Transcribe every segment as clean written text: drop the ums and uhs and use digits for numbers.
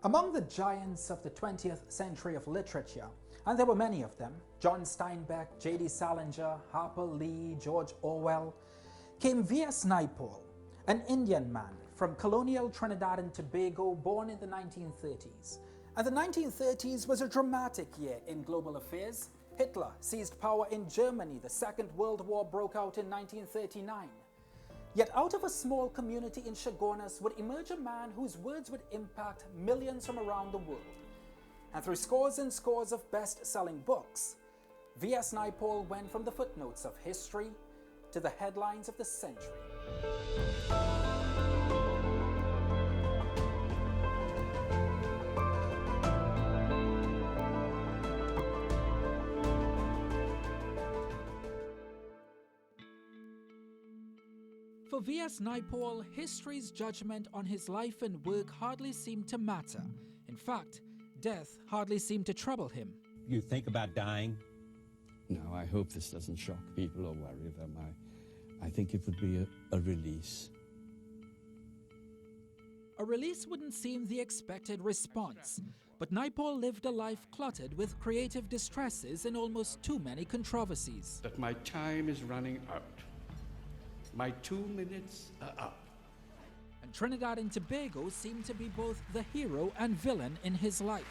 Among the giants of the 20th century of literature, and there were many of them, John Steinbeck, J.D. Salinger, Harper Lee, George Orwell, came V.S. Naipaul, an Indian man from colonial Trinidad and Tobago born in the 1930s. And the 1930s was a dramatic year in global affairs. Hitler seized power in Germany. The Second World War broke out in 1939. Yet out of a small community in Chaguanas would emerge a man whose words would impact millions from around the world. And through scores and scores of best-selling books, V.S. Naipaul went from the footnotes of history to the headlines of the century. For V.S. Naipaul, history's judgment on his life and work hardly seemed to matter. In fact, death hardly seemed to trouble him. You think about dying? No, I hope this doesn't shock people or worry them. I think it would be a release. A release wouldn't seem the expected response, but Naipaul lived a life cluttered with creative distresses and almost too many controversies. That my time is running out. My 2 minutes are up. And Trinidad and Tobago seemed to be both the hero and villain in his life.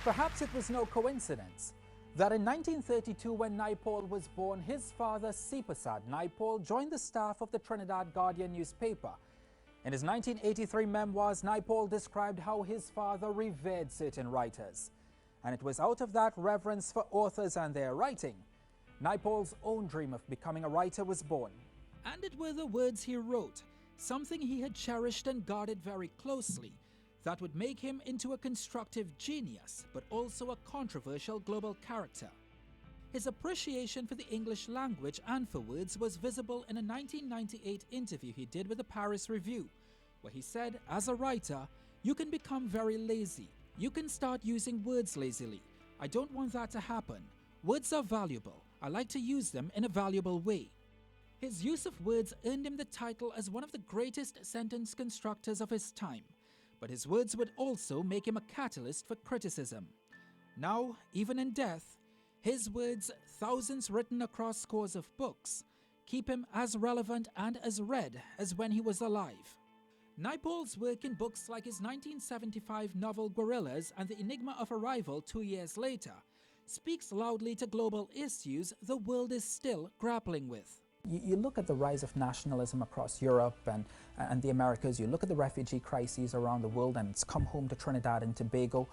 Perhaps it was no coincidence that in 1932, when Naipaul was born, his father, Sipasad Naipaul, joined the staff of the Trinidad Guardian newspaper. In his 1983 memoirs, Naipaul described how his father revered certain writers. And it was out of that reverence for authors and their writing Naipaul's own dream of becoming a writer was born. And it were the words he wrote, something he had cherished and guarded very closely, that would make him into a constructive genius, but also a controversial global character. His appreciation for the English language and for words was visible in a 1998 interview he did with the Paris Review, where he said, as a writer, you can become very lazy. You can start using words lazily. I don't want that to happen. Words are valuable. I like to use them in a valuable way. His use of words earned him the title as one of the greatest sentence constructors of his time, but his words would also make him a catalyst for criticism. Now, even in death, his words, thousands written across scores of books, keep him as relevant and as read as when he was alive. Naipaul's work in books like his 1975 novel Guerrillas and The Enigma of Arrival 2 years later speaks loudly to global issues the world is still grappling with. You look at the rise of nationalism across Europe and the Americas, you look at the refugee crises around the world, and it's come home to Trinidad and Tobago.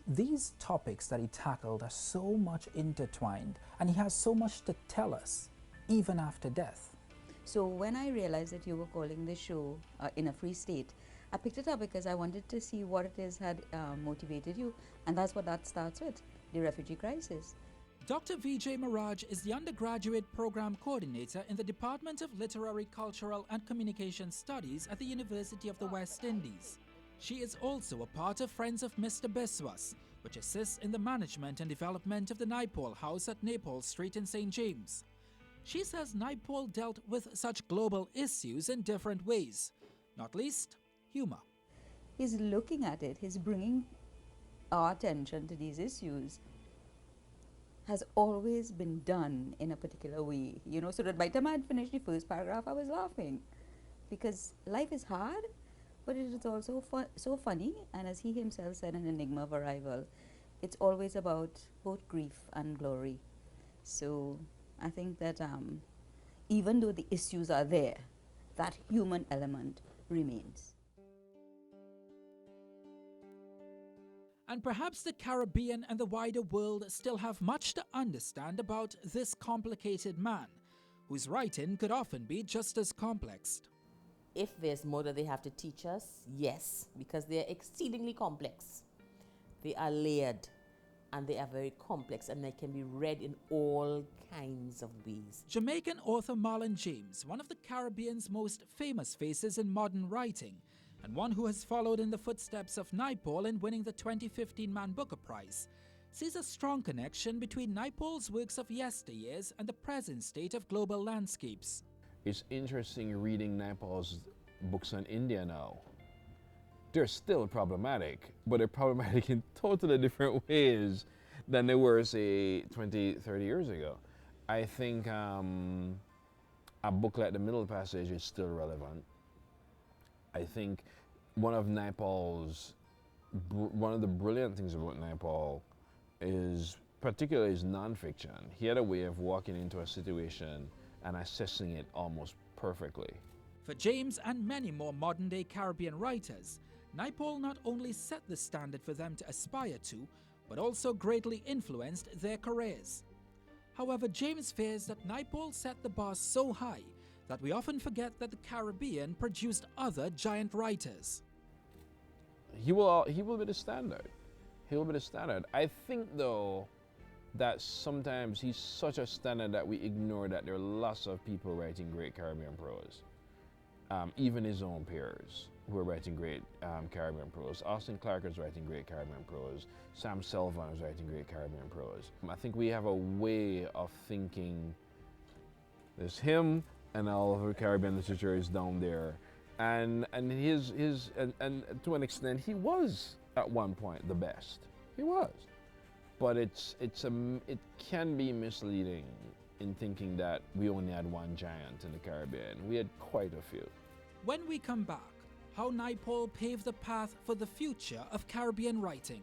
These topics that he tackled are so much intertwined, and he has so much to tell us, even after death. So when I realized that you were calling the show In a Free State, I picked it up because I wanted to see what it is had motivated you, and that's what that starts with, the refugee crisis. Dr. Vijay Maraj is the undergraduate program coordinator in the Department of Literary, Cultural and Communication Studies at the University of the West Indies. She is also a part of Friends of Mr. Biswas, which assists in the management and development of the Naipaul House at Naipaul Street in St. James. She says Naipaul dealt with such global issues in different ways, not least humor. He's looking at it, he's bringing our attention to these issues has always been done in a particular way, so that by the time I had finished the first paragraph, I was laughing. Because life is hard, but it is also so funny, and as he himself said in Enigma of Arrival, it's always about both grief and glory. So I think that even though the issues are there, that human element remains. And perhaps the Caribbean and the wider world still have much to understand about this complicated man, whose writing could often be just as complex. If there's more that they have to teach us, yes, because they're exceedingly complex. They are layered and they are very complex, and they can be read in all kinds of ways. Jamaican author Marlon James, one of the Caribbean's most famous faces in modern writing, and one who has followed in the footsteps of Naipaul in winning the 2015 Man Booker Prize, sees a strong connection between Naipaul's works of yesteryears and the present state of global landscapes. It's interesting reading Naipaul's books on India now. They're still problematic, but they're problematic in totally different ways than they were, say, 20, 30 years ago. I think a book like The Middle Passage is still relevant. I think one of the brilliant things about Naipaul is particularly his nonfiction. He had a way of walking into a situation and assessing it almost perfectly. For James and many more modern-day Caribbean writers, Naipaul not only set the standard for them to aspire to, but also greatly influenced their careers. However, James fears that Naipaul set the bar so high that we often forget that the Caribbean produced other giant writers. He will be the standard. He will be the standard. I think, though, that sometimes he's such a standard that we ignore that there are lots of people writing great Caribbean prose. Even his own peers who are writing great Caribbean prose. Austin Clarke is writing great Caribbean prose. Sam Selvon is writing great Caribbean prose. I think we have a way of thinking there's him and all of the Caribbean literature is down there. And to an extent he was at one point the best. He was. But it can be misleading in thinking that we only had one giant in the Caribbean. We had quite a few. When we come back, how Naipaul paved the path for the future of Caribbean writing.